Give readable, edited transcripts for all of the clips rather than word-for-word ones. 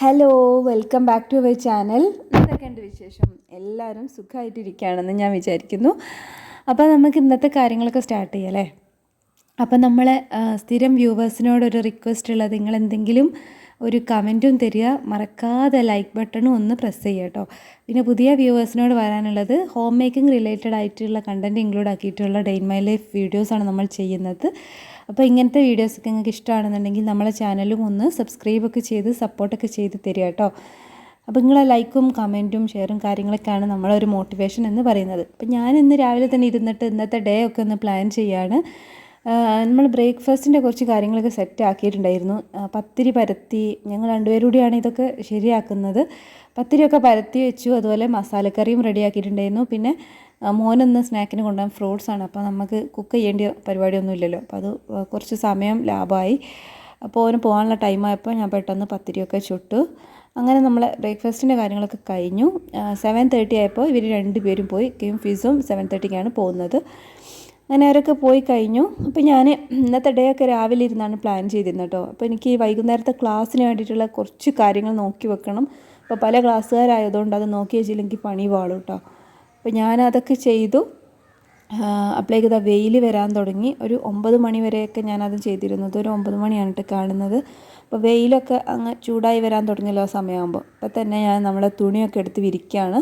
Hello, welcome back to our channel. എന്തൊക്കെയുണ്ട് വിശേഷം? എല്ലാവരും സുഖമായിട്ടിരിക്കുകയാണെന്ന് ഞാൻ വിചാരിക്കുന്നു. അപ്പോൾ നമുക്ക് ഇന്നത്തെ കാര്യങ്ങളൊക്കെ സ്റ്റാർട്ട് ചെയ്യാം അല്ലേ? അപ്പം നമ്മളെ സ്ഥിരം വ്യൂവേഴ്സിനോടൊരു റിക്വസ്റ്റ് ഉള്ളത്, നിങ്ങളെന്തെങ്കിലും ഒരു കമൻറ്റും തരിക, മറക്കാതെ ലൈക്ക് ബട്ടണും ഒന്ന് പ്രസ് ചെയ്യുക കേട്ടോ. പിന്നെ പുതിയ വ്യൂവേഴ്സിനോട് വരാനുള്ളത്, ഹോം മേക്കിംഗ് റിലേറ്റഡ് ആയിട്ടുള്ള കണ്ടൻറ്റ് ഇൻക്ലൂഡ് ആക്കിയിട്ടുള്ള ഡേ ഇൻ മൈ ലൈഫ് വീഡിയോസാണ് നമ്മൾ ചെയ്യുന്നത്. അപ്പോൾ ഇങ്ങനത്തെ വീഡിയോസൊക്കെ നിങ്ങൾക്ക് ഇഷ്ടമാണെന്നുണ്ടെങ്കിൽ നമ്മളെ ചാനലും ഒന്ന് സബ്സ്ക്രൈബൊക്കെ ചെയ്ത് സപ്പോർട്ടൊക്കെ ചെയ്ത് തരിക കേട്ടോ. അപ്പോൾ നിങ്ങളെ ലൈക്കും കമൻറ്റും ഷെയറും കാര്യങ്ങളൊക്കെയാണ് നമ്മളൊരു മോട്ടിവേഷൻ എന്ന് പറയുന്നത്. അപ്പോൾ ഞാൻ ഇന്ന് രാവിലെ തന്നെ ഇരുന്നിട്ട് ഇന്നത്തെ ഡേ ഒക്കെ ഒന്ന് പ്ലാൻ ചെയ്യാണ്. നമ്മൾ ബ്രേക്ക്ഫാസ്റ്റിൻ്റെ കുറച്ച് കാര്യങ്ങളൊക്കെ സെറ്റ് ആക്കിയിട്ടുണ്ടായിരുന്നു. പത്തിരി പരത്തി, ഞങ്ങൾ രണ്ടുപേരും കൂടിയാണ് ഇതൊക്കെ ശരിയാക്കുന്നത്. പത്തിരിയൊക്കെ പരത്തി വെച്ചു, അതുപോലെ മസാലക്കറിയും റെഡിയാക്കിയിട്ടുണ്ടായിരുന്നു. പിന്നെ മോനൊന്ന് സ്നാക്കിന് കൊണ്ടുപോകാൻ ഫ്രൂട്ട്സാണ്, അപ്പോൾ നമുക്ക് കുക്ക് ചെയ്യേണ്ട പരിപാടിയൊന്നും ഇല്ലല്ലോ, അപ്പോൾ അത് കുറച്ച് സമയം ലാഭമായി. അപ്പോൾ ഓന് പോകാനുള്ള ടൈമായപ്പോൾ ഞാൻ പെട്ടെന്ന് പത്തിരിയൊക്കെ ചുട്ടു. അങ്ങനെ നമ്മളെ ബ്രേക്ക്ഫാസ്റ്റിൻ്റെ കാര്യങ്ങളൊക്കെ കഴിഞ്ഞു. 7:30 ആയപ്പോൾ ഇവർ രണ്ടുപേരും പോയി. കെയും ഫീസും 7:30ക്കാണ് പോകുന്നത്. അങ്ങനെ അവരൊക്കെ പോയി കഴിഞ്ഞു. അപ്പോൾ ഞാൻ ഇന്നത്തെ ഡേ ഒക്കെ രാവിലെ ഇരുന്നാണ് പ്ലാൻ ചെയ്തിരുന്നത് കേട്ടോ. അപ്പോൾ എനിക്ക് വൈകുന്നേരത്തെ ക്ലാസ്സിന് വേണ്ടിയിട്ടുള്ള കുറച്ച് കാര്യങ്ങൾ നോക്കി വെക്കണം. അപ്പോൾ പല ക്ലാസ്സുകാരായതുകൊണ്ട് അത് നോക്കി വെച്ചില്ലെങ്കിൽ പണി പാളും കേട്ടോ. അപ്പോൾ ഞാനതൊക്കെ ചെയ്തു. അപ്പോഴേക്ക് ഇതാ വെയിൽ വരാൻ തുടങ്ങി. ഒരു 9 മണി വരെയൊക്കെ ഞാനത് ചെയ്തിരുന്നത്. ഒരു 9 മണിയാണ് കേട്ടോ കാണുന്നത്. അപ്പോൾ വെയിലൊക്കെ അങ്ങ് ചൂടായി വരാൻ തുടങ്ങിയല്ലോ ആ സമയമാകുമ്പോൾ. അപ്പോൾ തന്നെ ഞാൻ നമ്മളെ തുണിയൊക്കെ എടുത്ത് വിരിക്കുകയാണ്.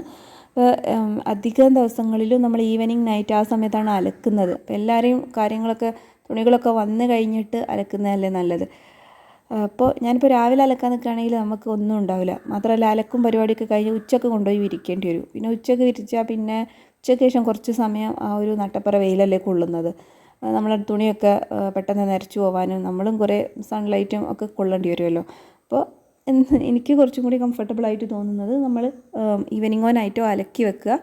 അധികം ദിവസങ്ങളിലും നമ്മൾ ഈവനിങ് നൈറ്റ് ആ സമയത്താണ് അലക്കുന്നത്. അപ്പോൾ എല്ലാവരെയും തുണികളൊക്കെ വന്നു കഴിഞ്ഞിട്ട് അലക്കുന്നതല്ലേ നല്ലത്. അപ്പോൾ ഞാനിപ്പോൾ രാവിലെ അലക്കാൻ നിൽക്കുകയാണെങ്കിൽ നമുക്ക് ഒന്നും ഉണ്ടാവില്ല. മാത്രമല്ല അലക്കും പരിപാടിയൊക്കെ കഴിഞ്ഞ് ഉച്ചക്ക് കൊണ്ടുപോയി വിരിക്കേണ്ടി വരും. പിന്നെ ഉച്ചക്ക് വിരിച്ചാൽ പിന്നെ ഉച്ചയ്ക്ക് ശേഷം കുറച്ച് സമയം ആ ഒരു നട്ടപ്പുറ വെയിലല്ലേ കൊള്ളുന്നത്. നമ്മളെ തുണിയൊക്കെ പെട്ടെന്ന് നരച്ചു പോകാനും നമ്മളും കുറേ സൺലൈറ്റും ഒക്കെ കൊള്ളേണ്ടി വരുമല്ലോ. അപ്പോൾ എനിക്ക് കുറച്ചും കൂടി കംഫർട്ടബിളായിട്ട് തോന്നുന്നത് നമ്മൾ ഈവനിങ്ങോ നൈറ്റോ അലക്കി വെക്കുക,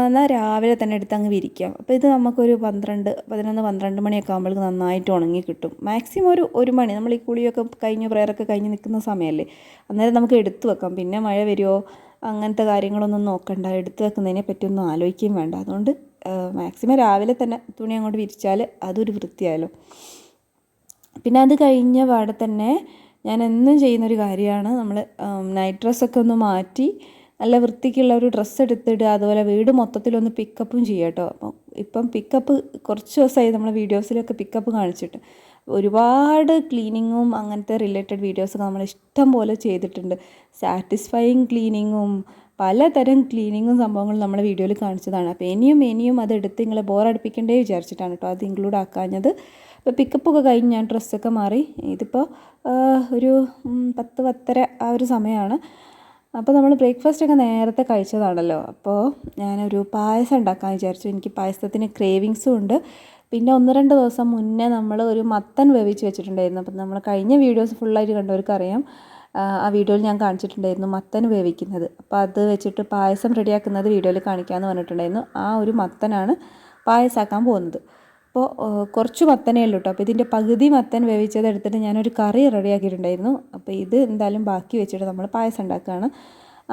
എന്നാൽ രാവിലെ തന്നെ എടുത്ത് അങ്ങ് വിരിക്കാം. അപ്പോൾ ഇത് നമുക്കൊരു 11-12 മണിയൊക്കെ ആകുമ്പോഴേക്ക് നന്നായിട്ട് ഉണങ്ങി കിട്ടും. മാക്സിമം ഒരു മണി, നമ്മൾ ഈ കുളിയൊക്കെ കഴിഞ്ഞ് പ്രയറൊക്കെ കഴിഞ്ഞ് നിൽക്കുന്ന സമയമല്ലേ, അന്നേരം നമുക്ക് എടുത്തു വെക്കാം. പിന്നെ മഴ വരുമോ അങ്ങനത്തെ കാര്യങ്ങളൊന്നും നോക്കണ്ട, എടുത്തു വെക്കുന്നതിനെ പറ്റിയൊന്നും ആലോചിക്കുകയും വേണ്ട. അതുകൊണ്ട് മാക്സിമം രാവിലെ തന്നെ തുണി അങ്ങോട്ട് വിരിച്ചാൽ അതൊരു വൃത്തിയായല്ലോ. പിന്നെ അത് കഴിഞ്ഞ പാടെ തന്നെ ഞാൻ എന്നും ചെയ്യുന്നൊരു കാര്യമാണ്, നമ്മൾ നൈറ്റ് ഡ്രസ്സൊക്കെ ഒന്ന് മാറ്റി നല്ല വൃത്തിക്കുള്ള ഒരു ഡ്രസ്സ് എടുത്തിടുക. അതുപോലെ വീട് മൊത്തത്തിലൊന്ന് പിക്കപ്പും ചെയ്യുക കേട്ടോ. അപ്പം ഇപ്പം പിക്കപ്പ് കുറച്ച് ദിവസമായി നമ്മളെ വീഡിയോസിലൊക്കെ പിക്കപ്പ് കാണിച്ചിട്ട്. ഒരുപാട് ക്ലീനിങ്ങും അങ്ങനത്തെ റിലേറ്റഡ് വീഡിയോസൊക്കെ നമ്മൾ ഇഷ്ടം പോലെ ചെയ്തിട്ടുണ്ട്. സാറ്റിസ്ഫൈയിങ് ക്ലീനിങ്ങും പലതരം ക്ലീനിങ്ങും സംഭവങ്ങളും നമ്മുടെ വീഡിയോയിൽ കാണിച്ചതാണ്. അപ്പോൾ ഇനിയും അതെടുത്ത് നിങ്ങളെ ബോറടിപ്പിക്കണ്ടേ വിചാരിച്ചിട്ടാണ് കേട്ടോ അത് ഇൻക്ലൂഡ് ആക്കാഞ്ഞത്. അപ്പോൾ പിക്കപ്പൊക്കെ കഴിഞ്ഞ് ഞാൻ ഡ്രസ്സൊക്കെ മാറി. ഇതിപ്പോൾ ഒരു 10-10:30 ആ ഒരു സമയമാണ്. അപ്പോൾ നമ്മൾ ബ്രേക്ക്ഫാസ്റ്റൊക്കെ നേരത്തെ കഴിച്ചതാണല്ലോ. അപ്പോൾ ഞാനൊരു പായസം ഉണ്ടാക്കാൻ വിചാരിച്ചു. എനിക്ക് പായസത്തിന് ക്രേവിങ്സും ഉണ്ട്. പിന്നെ 1-2 ദിവസം മുന്നേ നമ്മൾ ഒരു മത്തൻ വേവിച്ച് വെച്ചിട്ടുണ്ടായിരുന്നു. അപ്പം നമ്മൾ കഴിഞ്ഞ വീഡിയോസ് ഫുള്ളായിട്ട് കണ്ടവർക്കറിയാം. ആ വീഡിയോയിൽ ഞാൻ കാണിച്ചിട്ടുണ്ടായിരുന്നു മത്തൻ വേവിക്കുന്നത്. അപ്പോൾ അത് വെച്ചിട്ട് പായസം റെഡിയാക്കുന്നത് വീഡിയോയിൽ കാണിക്കാമെന്ന് പറഞ്ഞിട്ടുണ്ടായിരുന്നു. ആ ഒരു മത്തനാണ് പായസമാക്കാൻ പോകുന്നത്. അപ്പോൾ കുറച്ച് മത്തനേ ഉള്ളൂ കേട്ടോ. അപ്പോൾ ഇതിൻ്റെ പകുതി മത്തൻ വേവിച്ചത് എടുത്തിട്ട് ഞാനൊരു കറി റെഡിയാക്കിയിട്ടുണ്ടായിരുന്നു. അപ്പോൾ ഇത് എന്തായാലും ബാക്കി വെച്ചിട്ട് നമ്മൾ പായസം ഉണ്ടാക്കുകയാണ്.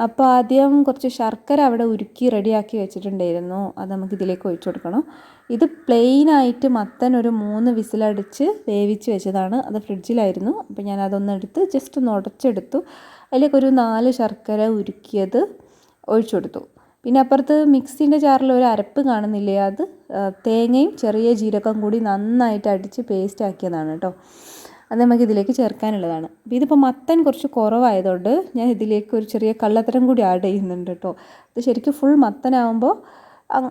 അപ്പോൾ ആദ്യം കുറച്ച് ശർക്കര അവിടെ ഉരുക്കി റെഡിയാക്കി വെച്ചിട്ടുണ്ടായിരുന്നു. അത് നമുക്ക് ഇതിലേക്ക് ഒഴിച്ചു കൊടുക്കണം. ഇത് പ്ലെയിനായിട്ട് മത്തൻ ഒരു 3 വിസിലടിച്ച് വേവിച്ച് വെച്ചതാണ്. അത് ഫ്രിഡ്ജിലായിരുന്നു. അപ്പോൾ ഞാൻ അതൊന്ന് എടുത്ത് ജസ്റ്റ് ഒന്ന് ഉടച്ചെടുത്തു. അതിലേക്ക് ഒരു 4 ശർക്കര ഉരുക്കിയത് ഒഴിച്ചു കൊടുത്തു. പിന്നെ അപ്പുറത്ത് മിക്സിൻ്റെ ജാറിൽ ഒരു അരപ്പ് കാണുന്നില്ലേ, അത് തേങ്ങയും ചെറിയ ജീരകം കൂടി നന്നായിട്ട് അടിച്ച് പേസ്റ്റ് ആക്കിയതാണ് കേട്ടോ. അത് നമുക്ക് ഇതിലേക്ക് ചേർക്കാനുള്ളതാണ്. അപ്പോൾ ഇതിപ്പോൾ മത്തൻ കുറച്ച് കുറവായതുകൊണ്ട് ഞാൻ ഇതിലേക്ക് ഒരു ചെറിയ കള്ളത്തരം കൂടി ആഡ് ചെയ്യുന്നുണ്ട് കേട്ടോ. ഇത് ശരിക്കും ഫുൾ മത്തനാവുമ്പോൾ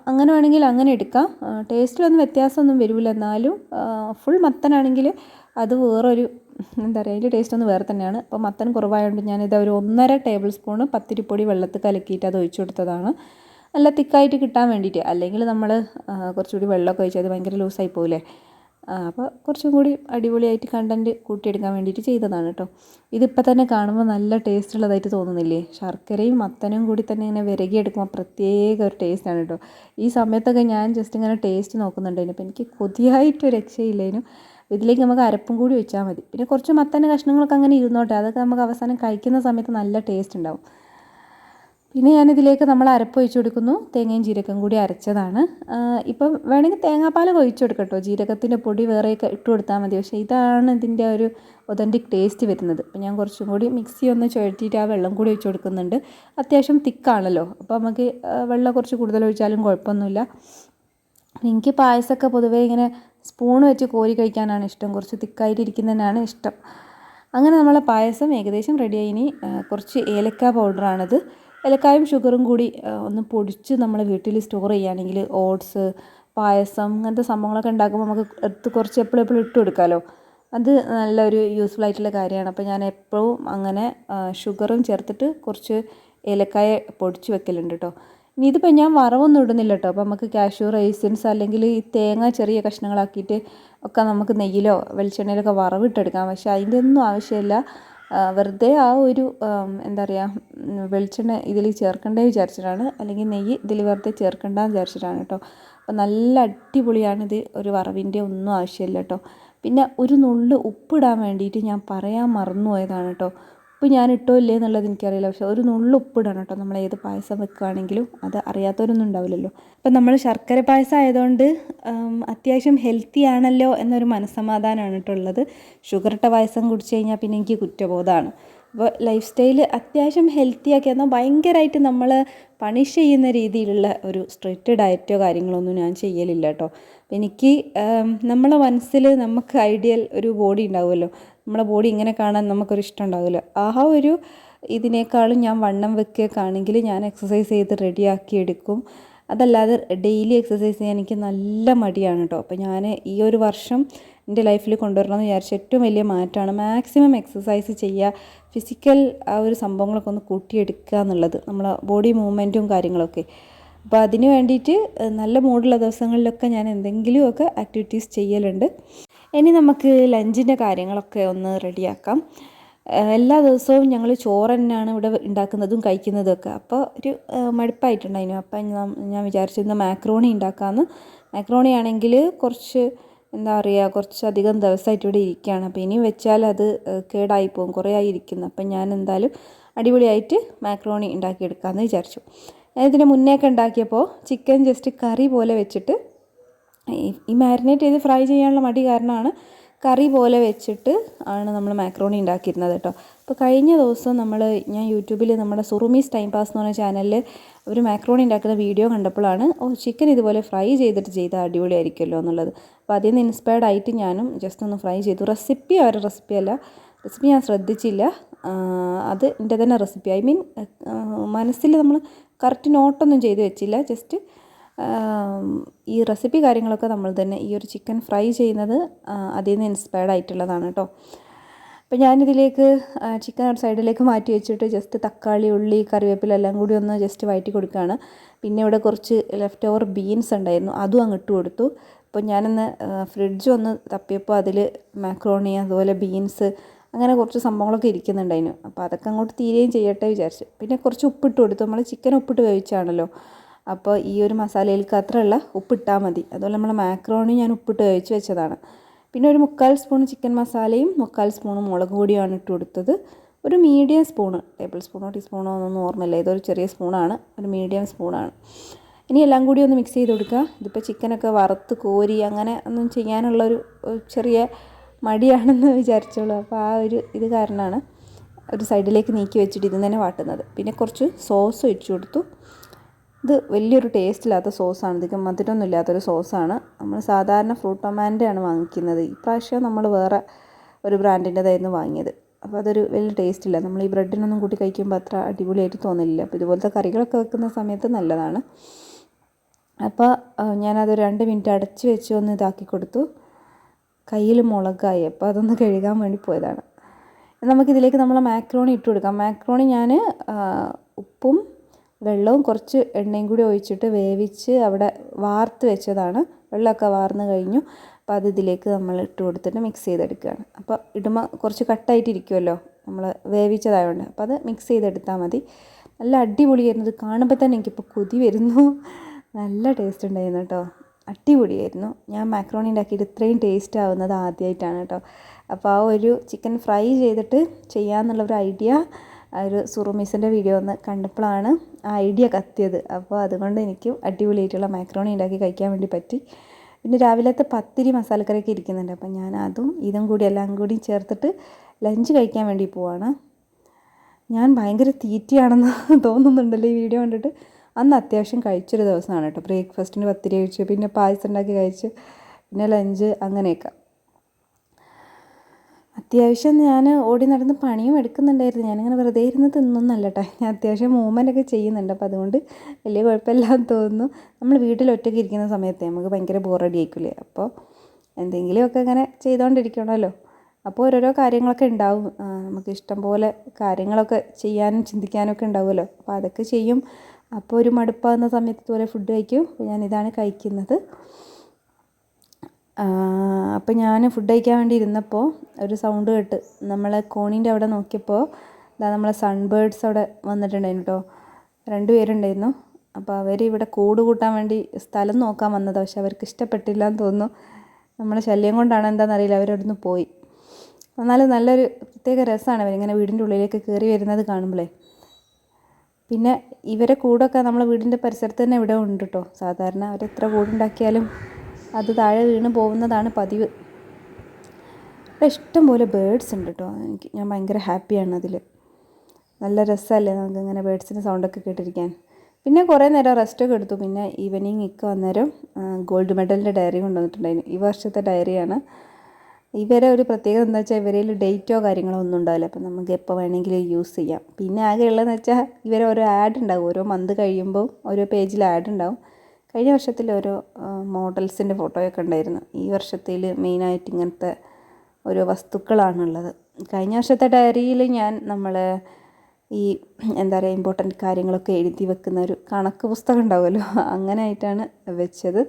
അങ്ങനെ വേണമെങ്കിൽ അങ്ങനെ എടുക്കാം. ടേസ്റ്റിലൊന്നും വ്യത്യാസമൊന്നും വരില്ല. എന്നാലും ഫുൾ മത്തനാണെങ്കിൽ അത് വേറൊരു എന്താ പറയുക, അതിൻ്റെ ടേസ്റ്റ് ഒന്ന് വേറെ തന്നെയാണ്. അപ്പോൾ മത്തൻ കുറവായതുകൊണ്ട് ഞാനിത് ഒരു 1.5 ടേബിൾ സ്പൂണ് പത്തിരിപ്പൊടി വെള്ളത്തിൽ കലക്കിയിട്ട് അത് ഒഴിച്ചു കൊടുത്തതാണ്, നല്ല തിക്കായിട്ട് കിട്ടാൻ വേണ്ടിയിട്ട്. അല്ലെങ്കിൽ നമ്മൾ കുറച്ചുകൂടി വെള്ളമൊക്കെ ഒഴിച്ചാൽ അത് ഭയങ്കര ലൂസായി പോകില്ലേ. അപ്പോൾ കുറച്ചും കൂടി അടിപൊളിയായിട്ട് കണ്ടൻറ്റ് കൂട്ടിയെടുക്കാൻ വേണ്ടിയിട്ട് ചെയ്തതാണ് കേട്ടോ. ഇതിപ്പോൾ തന്നെ കാണുമ്പോൾ നല്ല ടേസ്റ്റ് ഉള്ളതായിട്ട് തോന്നുന്നില്ലേ? ശർക്കരയും മത്തനും കൂടി തന്നെ ഇങ്ങനെ വിരകിയെടുക്കുമ്പോൾ പ്രത്യേക ഒരു ടേസ്റ്റാണ് കേട്ടോ. ഈ സമയത്തൊക്കെ ഞാൻ ജസ്റ്റ് ഇങ്ങനെ ടേസ്റ്റ് നോക്കുന്നുണ്ടായിരുന്നു. അപ്പോൾ എനിക്ക് കൊതിയായിട്ടൊരു രക്ഷയില്ലേനും. ഇതിലേക്ക് നമുക്ക് അരപ്പും കൂടി വെച്ചാൽ മതി. പിന്നെ കുറച്ച് മത്തൻ്റെ കഷ്ണങ്ങളൊക്കെ അങ്ങനെ ഇരുന്നോട്ടെ, അതൊക്കെ നമുക്ക് അവസാനം കഴിക്കുന്ന സമയത്ത് നല്ല ടേസ്റ്റ് ഉണ്ടാവും. പിന്നെ ഞാനിതിലേക്ക് നമ്മൾ അരപ്പ് ഒഴിച്ച് കൊടുക്കുന്നു. തേങ്ങയും ജീരകവും കൂടി അരച്ചതാണ്. ഇപ്പം വേണമെങ്കിൽ തേങ്ങാപ്പാൽ ഒഴിച്ച് കൊടുക്കട്ടോ, ജീരകത്തിൻ്റെ പൊടി വേറെയൊക്കെ ഇട്ട് കൊടുത്താൽ മതി. പക്ഷേ ഇതാണ് ഇതിൻ്റെ ഒരു ഒതൻറ്റിക് ടേസ്റ്റ് വരുന്നത്. അപ്പോൾ ഞാൻ കുറച്ചും കൂടി മിക്സി ഒന്ന് ചുഴറ്റിയിട്ട് ആ വെള്ളം കൂടി ഒഴിച്ച് കൊടുക്കുന്നുണ്ട്. അത്യാവശ്യം തിക്കാണല്ലോ, അപ്പോൾ നമുക്ക് വെള്ളം കുറച്ച് കൂടുതൽ ഒഴിച്ചാലും കുഴപ്പമൊന്നുമില്ല. എനിക്ക് പായസമൊക്കെ പൊതുവേ ഇങ്ങനെ സ്പൂൺ വെച്ച് കോരി കഴിക്കാനാണ് ഇഷ്ടം, കുറച്ച് തിക്കായിട്ടിരിക്കുന്നതിനാണ് ഇഷ്ടം. അങ്ങനെ നമ്മളെ പായസം ഏകദേശം റെഡിയായി. ഇനി കുറച്ച് ഏലക്ക പൗഡറാണിത്. ഏലക്കായും ഷുഗറും കൂടി ഒന്ന് പൊടിച്ച് നമ്മൾ വീട്ടിൽ സ്റ്റോർ ചെയ്യുകയാണെങ്കിൽ ഓട്സ്, പായസം അങ്ങനത്തെ സംഭവങ്ങളൊക്കെ ഉണ്ടാക്കുമ്പോൾ നമുക്ക് എടുത്ത് കുറച്ച് എപ്പോഴും ഇട്ട് കൊടുക്കാമല്ലോ. അത് നല്ലൊരു യൂസ്ഫുൾ ആയിട്ടുള്ള കാര്യമാണ്. അപ്പോൾ ഞാൻ എപ്പോഴും അങ്ങനെ ഷുഗറും ചേർത്തിട്ട് കുറച്ച് ഏലക്കായ പൊടിച്ച് വെക്കലുണ്ട് കേട്ടോ. ഇനി ഇതിപ്പോൾ ഞാൻ വറവൊന്നും ഇടുന്നില്ല കേട്ടോ. അപ്പോൾ നമുക്ക് കാഷ്യൂ റൈസിൻസ് അല്ലെങ്കിൽ ഈ തേങ്ങ ചെറിയ കഷ്ണങ്ങളാക്കിയിട്ട് ഒക്കെ നമുക്ക് നെയ്യിലോ വെളിച്ചെണ്ണയിലൊക്കെ വറവിട്ടെടുക്കാം. പക്ഷേ അതിൻ്റെ ഒന്നും ആവശ്യമില്ല. വെറുതെ ആ ഒരു എന്താ പറയുക, വെളിച്ചെണ്ണ ഇതിൽ ചേർക്കണ്ടേ വിചാരിച്ചിട്ടാണ്, അല്ലെങ്കിൽ നെയ്യ് ഇതിൽ വെറുതെ ചേർക്കണ്ടെന്ന് വിചാരിച്ചിട്ടാണ് കേട്ടോ. അപ്പോൾ നല്ല അടിപൊളിയാണിത്. ഒരു വറവിൻ്റെ ഒന്നും ആവശ്യമില്ല കേട്ടോ. പിന്നെ ഒരു നുള്ള് ഉപ്പിടാൻ വേണ്ടിയിട്ട് ഞാൻ പറയാൻ മറന്നു പോയതാണ് കേട്ടോ. ഉപ്പ് ഞാൻ ഇട്ടോ ഇല്ലേ എന്നുള്ളത് എനിക്കറിയില്ല. പക്ഷേ ഒരു നുള്ള് ഉപ്പിടണം കേട്ടോ നമ്മൾ ഏത് പായസം വെക്കുകയാണെങ്കിലും. അത് അറിയാത്തവരൊന്നും ഉണ്ടാവില്ലല്ലോ. അപ്പം നമ്മൾ ശർക്കര പായസം ആയതുകൊണ്ട് അത്യാവശ്യം ഹെൽത്തി ആണല്ലോ എന്നൊരു മനസ്സമാധാനമാണ് കേട്ടോ ഉള്ളത്. ഷുഗർ ഇട്ട പായസം കുടിച്ച് കഴിഞ്ഞാൽ പിന്നെ എനിക്ക് കുറ്റബോധമാണ്. അപ്പോൾ ലൈഫ് സ്റ്റൈൽ അത്യാവശ്യം ഹെൽത്തി ആക്കി, എന്നാൽ ഭയങ്കരമായിട്ട് നമ്മൾ പണിഷ് ചെയ്യുന്ന രീതിയിലുള്ള ഒരു സ്ട്രിക്റ്റ് ഡയറ്റോ കാര്യങ്ങളൊന്നും ഞാൻ ചെയ്യലില്ല കേട്ടോ. എനിക്ക് നമ്മളെ മനസ്സിൽ നമുക്ക് ഐഡിയൽ ഒരു ബോഡി ഉണ്ടാവുമല്ലോ, നമ്മളെ ബോഡി ഇങ്ങനെ കാണാൻ നമുക്കൊരു ഇഷ്ടം ഉണ്ടാവില്ല. ആ ഒരു ഇതിനേക്കാളും ഞാൻ വണ്ണം വെക്കുകയൊക്കെ ആണെങ്കിൽ ഞാൻ എക്സസൈസ് ചെയ്ത് റെഡിയാക്കി എടുക്കും. അതല്ലാതെ ഡെയിലി എക്സസൈസ് ചെയ്യാൻ എനിക്ക് നല്ല മടിയാണ് കേട്ടോ. അപ്പോൾ ഞാൻ ഈ ഒരു വർഷം എൻ്റെ ലൈഫിൽ കൊണ്ടുവരണമെന്ന് വിചാരിച്ച ഏറ്റവും വലിയ മാറ്റമാണ് മാക്സിമം എക്സസൈസ് ചെയ്യുക, ഫിസിക്കൽ ആ ഒരു സംഭവങ്ങളൊക്കെ ഒന്ന് കൂട്ടിയെടുക്കുക എന്നുള്ളത്, നമ്മളെ ബോഡി മൂവ്മെൻറ്റും കാര്യങ്ങളൊക്കെ. അപ്പോൾ അതിന് വേണ്ടിയിട്ട് നല്ല മൂടുള്ള ദിവസങ്ങളിലൊക്കെ ഞാൻ എന്തെങ്കിലുമൊക്കെ ആക്ടിവിറ്റീസ് ചെയ്യലുണ്ട്. ഇനി നമുക്ക് ലഞ്ചിൻ്റെ കാര്യങ്ങളൊക്കെ ഒന്ന് റെഡിയാക്കാം. എല്ലാ ദിവസവും ഞങ്ങൾ ചോറ് തന്നെയാണ് ഇവിടെ ഉണ്ടാക്കുന്നതും കഴിക്കുന്നതും ഒക്കെ. അപ്പോൾ ഒരു മടുപ്പായിട്ടുണ്ടായിരുന്നു. അപ്പം ഞാൻ വിചാരിച്ചു ഇന്ന് മാക്രോണി ഉണ്ടാക്കാമെന്ന്. മാക്രോണി ആണെങ്കിൽ കുറച്ച് എന്താ പറയുക, കുറച്ചധികം ദിവസമായിട്ട് ഇവിടെ ഇരിക്കുകയാണ്. അപ്പോൾ ഇനി വെച്ചാൽ അത് കേടായി പോകും, കുറേ ആയി ഇരിക്കുന്നു. അപ്പം ഞാൻ എന്തായാലും അടിപൊളിയായിട്ട് മാക്രോണി ഉണ്ടാക്കിയെടുക്കാമെന്ന് വിചാരിച്ചു. ഇതിന് മുന്നേയൊക്കെ ഉണ്ടാക്കിയപ്പോൾ ചിക്കൻ ജസ്റ്റ് കറി പോലെ വെച്ചിട്ട്, ഈ മാരിനേറ്റ് ചെയ്ത് ഫ്രൈ ചെയ്യാനുള്ള മടി കാരണമാണ് കറി പോലെ വെച്ചിട്ട് ആണ് നമ്മൾ മാക്രോണി ഉണ്ടാക്കിയിരുന്നത് കേട്ടോ. അപ്പോൾ കഴിഞ്ഞ ദിവസം ഞാൻ യൂട്യൂബിൽ നമ്മുടെ സുറുമീസ് ടൈം പാസ് എന്ന് പറഞ്ഞ ചാനലിൽ ഒരു മാക്രോണി ഉണ്ടാക്കുന്ന വീഡിയോ കണ്ടപ്പോഴാണ് ചിക്കൻ ഇതുപോലെ ഫ്രൈ ചെയ്താൽ അടിപൊളിയായിരിക്കുമല്ലോ എന്നുള്ളത്. അപ്പോൾ അതിൽ നിന്ന് ഇൻസ്പയർഡ് ആയിട്ട് ഞാനും ജസ്റ്റ് ഒന്ന് ഫ്രൈ ചെയ്തു. റെസിപ്പി ഞാൻ ശ്രദ്ധിച്ചില്ല. അത് എൻ്റെ തന്നെ റെസിപ്പി, ഐ മീൻ മനസ്സിൽ നമ്മൾ കറക്റ്റ് നോട്ടൊന്നും ചെയ്ത് വെച്ചില്ല. ജസ്റ്റ് ഈ റെസിപ്പി കാര്യങ്ങളൊക്കെ നമ്മൾ തന്നെ ഈ ഒരു ചിക്കൻ ഫ്രൈ ചെയ്യുന്നത് അതിൽ നിന്ന് ഇൻസ്പയർഡ് ആയിട്ടുള്ളതാണ് കേട്ടോ. അപ്പോൾ ഞാനിതിലേക്ക് ചിക്കൻ ഒരു സൈഡിലേക്ക് മാറ്റി വെച്ചിട്ട് ജസ്റ്റ് തക്കാളി, ഉള്ളി, കറിവേപ്പില എല്ലാം കൂടി ഒന്ന് ജസ്റ്റ് വഴറ്റി കൊടുക്കുകയാണ്. പിന്നെ ഇവിടെ കുറച്ച് ലെഫ്റ്റ് ഓവർ ബീൻസ് ഉണ്ടായിരുന്നു, അതും അങ്ങ് ഇട്ട് കൊടുത്തു. അപ്പോൾ ഞാനൊന്ന് ഫ്രിഡ്ജ് ഒന്ന് തപ്പിയപ്പോൾ അതിൽ മാക്രോണി, അതുപോലെ ബീൻസ്, അങ്ങനെ കുറച്ച് സംഭവങ്ങളൊക്കെ ഇരിക്കുന്നുണ്ടായിരുന്നു. അപ്പോൾ അതൊക്കെ അങ്ങോട്ട് തീരുകയും ചെയ്യട്ടെ വിചാരിച്ചു. പിന്നെ കുറച്ച് ഉപ്പിട്ട് കൊടുത്തു. നമ്മൾ ചിക്കൻ ഉപ്പിട്ട് വേവിച്ചാണല്ലോ, അപ്പോൾ ഈ ഒരു മസാലയിലേക്ക് അത്രയുള്ള ഉപ്പിട്ടാൽ മതി. അതുപോലെ നമ്മൾ മാക്രോണി ഞാൻ ഉപ്പിട്ട് വേവിച്ച് വെച്ചതാണ്. പിന്നെ ഒരു 3/4 സ്പൂൺ ചിക്കൻ മസാലയും 3/4 സ്പൂൺ മുളക് പൊടിയാണ് ഇട്ട് കൊടുത്തത്. ഒരു മീഡിയം സ്പൂണ്, ടേബിൾ സ്പൂണോ ടീസ്പൂണോ ഒന്നും ഓർമ്മയില്ല, ഇതൊരു ചെറിയ സ്പൂണാണ്, ഒരു മീഡിയം സ്പൂണാണ്. ഇനി എല്ലാം കൂടി ഒന്ന് മിക്സ് ചെയ്ത് കൊടുക്കുക. ഇതിപ്പോൾ ചിക്കനൊക്കെ വറുത്ത് കോരി അങ്ങനെ ഒന്നും ചെയ്യാനുള്ളൊരു ചെറിയ മടിയാണെന്ന് വിചാരിച്ചോളൂ. അപ്പോൾ ആ ഒരു ഇത് കാരണമാണ് ഒരു സൈഡിലേക്ക് നീക്കി വെച്ചിട്ട് ഇത് തന്നെ വാട്ടുന്നത്. പിന്നെ കുറച്ച് സോസ് ഒഴിച്ചു കൊടുത്തു. ഇത് വലിയൊരു ടേസ്റ്റില്ലാത്ത സോസാണ്, ഇതൊക്കെ മധുരമൊന്നും ഇല്ലാത്തൊരു സോസാണ്. നമ്മൾ സാധാരണ ഫ്രൂട്ടോമാൻ്റെ ആണ് വാങ്ങിക്കുന്നത്. ഇപ്രാവശ്യം നമ്മൾ വേറെ ഒരു ബ്രാൻഡിൻ്റെതായിരുന്നു വാങ്ങിയത്. അപ്പോൾ അതൊരു വലിയ ടേസ്റ്റില്ല. നമ്മൾ ഈ ബ്രെഡിനൊന്നും കൂട്ടി കഴിക്കുമ്പോൾ അത്ര അടിപൊളിയായിട്ട് തോന്നില്ല. അപ്പോൾ ഇതുപോലത്തെ കറികളൊക്കെ വെക്കുന്ന സമയത്ത് നല്ലതാണ്. അപ്പോൾ ഞാനത് 2 മിനിറ്റ് അടച്ച് വെച്ച് ഒന്ന് ഇതാക്കി കൊടുത്തു. കയ്യിൽ മുളകായി, അപ്പോൾ അതൊന്ന് കഴുകാൻ വേണ്ടി പോയതാണ്. നമുക്കിതിലേക്ക് നമ്മൾ മാക്രോണി ഇട്ട് കൊടുക്കാം. മാക്രോണി ഞാൻ ഉപ്പും വെള്ളവും കുറച്ച് എണ്ണയും കൂടി ഒഴിച്ചിട്ട് വേവിച്ച് അവിടെ വാർത്ത് വെച്ചതാണ്. വെള്ളമൊക്കെ വാർന്ന് കഴിഞ്ഞു. അപ്പോൾ അത് ഇതിലേക്ക് നമ്മൾ ഇട്ട് കൊടുത്തിട്ട് മിക്സ് ചെയ്തെടുക്കുകയാണ്. അപ്പോൾ ഇടുമ്പോൾ കുറച്ച് കട്ടായിട്ടിരിക്കുമല്ലോ നമ്മൾ വേവിച്ചതായതുകൊണ്ട്. അപ്പോൾ അത് മിക്സ് ചെയ്തെടുത്താൽ മതി. നല്ല അടിപൊളിയായിരുന്നു. ഇത് കാണുമ്പോൾ തന്നെ എനിക്കിപ്പോൾ കൊതി വരുന്നു. നല്ല ടേസ്റ്റ് ഉണ്ടായിരുന്നു കേട്ടോ, അടിപൊളിയായിരുന്നു. ഞാൻ മാക്രോണി ഉണ്ടാക്കിയിട്ട് ഇത്രയും ടേസ്റ്റ് ആവുന്നത് ആദ്യമായിട്ടാണ് കേട്ടോ. അപ്പോൾ ആ ഒരു ചിക്കൻ ഫ്രൈ ചെയ്തിട്ട് ചെയ്യാമെന്നുള്ളൊരു ഐഡിയ ആ ഒരു സുറുമീസിൻ്റെ വീഡിയോ ഒന്ന് കണ്ടപ്പോഴാണ് ആ ഐഡിയ കത്തിയത്. അപ്പോൾ അതുകൊണ്ട് എനിക്ക് അടിപൊളിയായിട്ടുള്ള മാക്രോണി ഉണ്ടാക്കി കഴിക്കാൻ വേണ്ടി പറ്റി. പിന്നെ രാവിലത്തെ പത്തിരി മസാലക്കറിയൊക്കെ ഇരിക്കുന്നുണ്ട്. അപ്പം ഞാൻ അതും ഇതും കൂടി എല്ലാം കൂടി ചേർത്തിട്ട് ലഞ്ച് കഴിക്കാൻ വേണ്ടി പോവാണ്. ഞാൻ ഭയങ്കര തീറ്റയാണെന്ന് തോന്നുന്നുണ്ടല്ലോ ഈ വീഡിയോ കണ്ടിട്ട്. അന്ന് അത്യാവശ്യം കഴിച്ചൊരു ദിവസമാണ് കേട്ടോ. ബ്രേക്ക്ഫാസ്റ്റിന് പത്തിരി കഴിച്ചു, പിന്നെ പായസം ഉണ്ടാക്കി കഴിച്ചു, പിന്നെ ലഞ്ച്, അങ്ങനെയൊക്കെ അത്യാവശ്യം ഞാൻ ഓടി നടന്ന് പണിയും എടുക്കുന്നുണ്ടായിരുന്നു. ഞാനിങ്ങനെ വെറുതെ ഇരുന്ന് തിന്നൊന്നല്ല കേട്ടോ. ഞാൻ അത്യാവശ്യം മൂവ്മെൻ്റൊക്കെ ചെയ്യുന്നുണ്ട്. അപ്പോൾ അതുകൊണ്ട് വലിയ കുഴപ്പമില്ലാന്ന് തോന്നുന്നു. നമ്മൾ വീട്ടിൽ ഒറ്റയ്ക്ക് ഇരിക്കുന്ന സമയത്ത് നമുക്ക് ഭയങ്കര ബോറടി ആയിക്കില്ലേ. അപ്പോൾ എന്തെങ്കിലുമൊക്കെ ഇങ്ങനെ ചെയ്തുകൊണ്ടിരിക്കണമല്ലോ. അപ്പോൾ ഓരോരോ കാര്യങ്ങളൊക്കെ ഉണ്ടാവും, നമുക്ക് ഇഷ്ടം പോലെ കാര്യങ്ങളൊക്കെ ചെയ്യാനും ചിന്തിക്കാനും ഒക്കെ ഉണ്ടാവുമല്ലോ. അപ്പോൾ അതൊക്കെ ചെയ്യും. അപ്പോൾ ഒരു മടുപ്പാകുന്ന സമയത്ത് ഇതുപോലെ ഫുഡ് കഴിക്കും. ഞാൻ ഇതാണ് കഴിക്കുന്നത്. അപ്പോൾ ഞാൻ ഫുഡ് കഴിക്കാൻ വേണ്ടി ഇരുന്നപ്പോൾ ഒരു സൗണ്ട് കേട്ട് നമ്മളെ കോണീൻ്റെ അവിടെ നോക്കിയപ്പോൾ നമ്മളെ സൺബേർഡ്സ് അവിടെ വന്നിട്ടുണ്ടായിരുന്നു കേട്ടോ. 2 പേരുണ്ടായിരുന്നു. അപ്പോൾ അവർ ഇവിടെ കൂട് കൂട്ടാൻ വേണ്ടി സ്ഥലം നോക്കാൻ വന്നതാണ്. പക്ഷെ അവർക്ക് ഇഷ്ടപ്പെട്ടില്ല എന്ന് തോന്നുന്നു. നമ്മളെ ശല്യം കൊണ്ടാണ് എന്താണെന്നറിയില്ല, അവരവിടുന്ന് പോയി. എന്നാലും നല്ലൊരു പ്രത്യേക രസമാണ് അവരിങ്ങനെ വീടിൻ്റെ ഉള്ളിലേക്ക് കയറി വരുന്നത് കാണുമ്പോഴേ. പിന്നെ ഇവരെ കൂടൊക്കെ നമ്മളെ വീടിൻ്റെ പരിസരത്ത് തന്നെ ഇവിടെ ഉണ്ട് കേട്ടോ. സാധാരണ അവരെത്ര കൂടുണ്ടാക്കിയാലും അത് താഴെ വീണ് പോകുന്നതാണ് പതിവ്. ഇവിടെ ഇഷ്ടംപോലെ ബേഡ്സ് ഉണ്ട് കേട്ടോ. ഞാൻ ഭയങ്കര ഹാപ്പിയാണ് അതിൽ. നല്ല രസമല്ലേ നമുക്കിങ്ങനെ ബേഡ്സിൻ്റെ സൗണ്ടൊക്കെ കേട്ടിരിക്കാൻ. പിന്നെ കുറേ നേരം റെസ്റ്റൊക്കെ എടുത്തു. പിന്നെ ഈവനിങ് അന്നേരം ഗോൾഡ് മെഡലിൻ്റെ ഡയറി കൊണ്ടുവന്നിട്ടുണ്ടായിരുന്നു. ഈ വർഷത്തെ ഡയറിയാണ്. ഇവരെ ഒരു പ്രത്യേകത എന്താ വെച്ചാൽ ഇവരിൽ ഡേറ്റോ കാര്യങ്ങളോ ഒന്നും ഉണ്ടാവില്ല. അപ്പം നമുക്ക് എപ്പോൾ വേണമെങ്കിലും യൂസ് ചെയ്യാം. പിന്നെ ആകെ ഉള്ളതെന്ന് വെച്ചാൽ ഇവരെ ഓരോ ആഡ് ഉണ്ടാവും. ഓരോ മന്ത് കഴിയുമ്പോൾ ഓരോ പേജിൽ ആഡ് ഉണ്ടാവും. കഴിഞ്ഞ വർഷത്തിൽ ഓരോ മോഡൽസിൻ്റെ ഫോട്ടോയൊക്കെ ഉണ്ടായിരുന്നു. ഈ വർഷത്തിൽ മെയിനായിട്ട് ഇങ്ങനത്തെ ഓരോ വസ്തുക്കളാണുള്ളത്. കഴിഞ്ഞ വർഷത്തെ ഡയറിയിൽ ഞാൻ ഈ എന്താ പറയുക ഇമ്പോർട്ടൻ്റ് കാര്യങ്ങളൊക്കെ എഴുതി വെക്കുന്ന ഒരു കണക്ക് പുസ്തകം ഉണ്ടാവുമല്ലോ, അങ്ങനെ ആയിട്ടാണ് വെച്ചത്.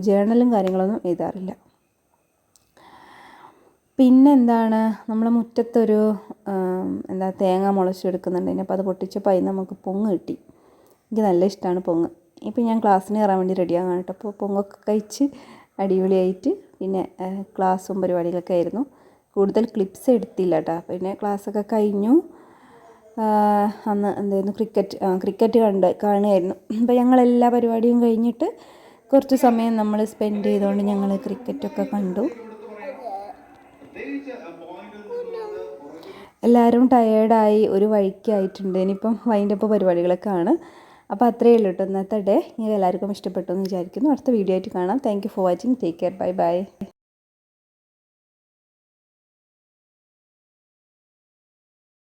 ജേർണലും കാര്യങ്ങളൊന്നും എഴുതാറില്ല. പിന്നെന്താണ്, നമ്മളെ മുറ്റത്തൊരു തേങ്ങ മുളച്ചെടുക്കുന്നുണ്ട്. അപ്പോൾ അത് പൊട്ടിച്ചപ്പോൾ അതിന് നമുക്ക് പൊങ്ങ് കിട്ടി. എനിക്ക് നല്ല ഇഷ്ടമാണ് പൊങ്ങ്. ഇപ്പോൾ ഞാൻ ക്ലാസ്സിന് കയറാൻ വേണ്ടി റെഡിയാകാൻ കേട്ടോ. അപ്പോൾ പൊങ്ങൊക്കെ കഴിച്ച് അടിപൊളിയായിട്ട് പിന്നെ ക്ലാസ്സും പരിപാടികളൊക്കെ ആയിരുന്നു. കൂടുതൽ ക്ലിപ്സ് എടുത്തില്ല കേട്ടോ. പിന്നെ ക്ലാസ്സൊക്കെ കഴിഞ്ഞു. അന്ന് എന്തായിരുന്നു ക്രിക്കറ്റ് കാണുമായിരുന്നു. അപ്പോൾ ഞങ്ങളെല്ലാ പരിപാടിയും കഴിഞ്ഞിട്ട് കുറച്ച് സമയം നമ്മൾ സ്പെൻഡ് ചെയ്തുകൊണ്ട് ഞങ്ങൾ ക്രിക്കറ്റൊക്കെ കണ്ടു. എല്ലാവരും ടയേർഡായി ഒരു വഴിക്കായിട്ടുണ്ട്. ഇനിയിപ്പം വൈൻഡപ്പ് പരിപാടികളൊക്കെ ആണ്. അപ്പോൾ അത്രയേ ഉള്ളൂ കേട്ടോ ഇന്നത്തെ ഡേ. നിങ്ങൾക്ക് എല്ലാവർക്കും ഇഷ്ടപ്പെട്ടു എന്ന് വിചാരിക്കുന്നു. അടുത്ത വീഡിയോ ആയിട്ട് കാണാം. Thank you for watching. Take care. Bye bye.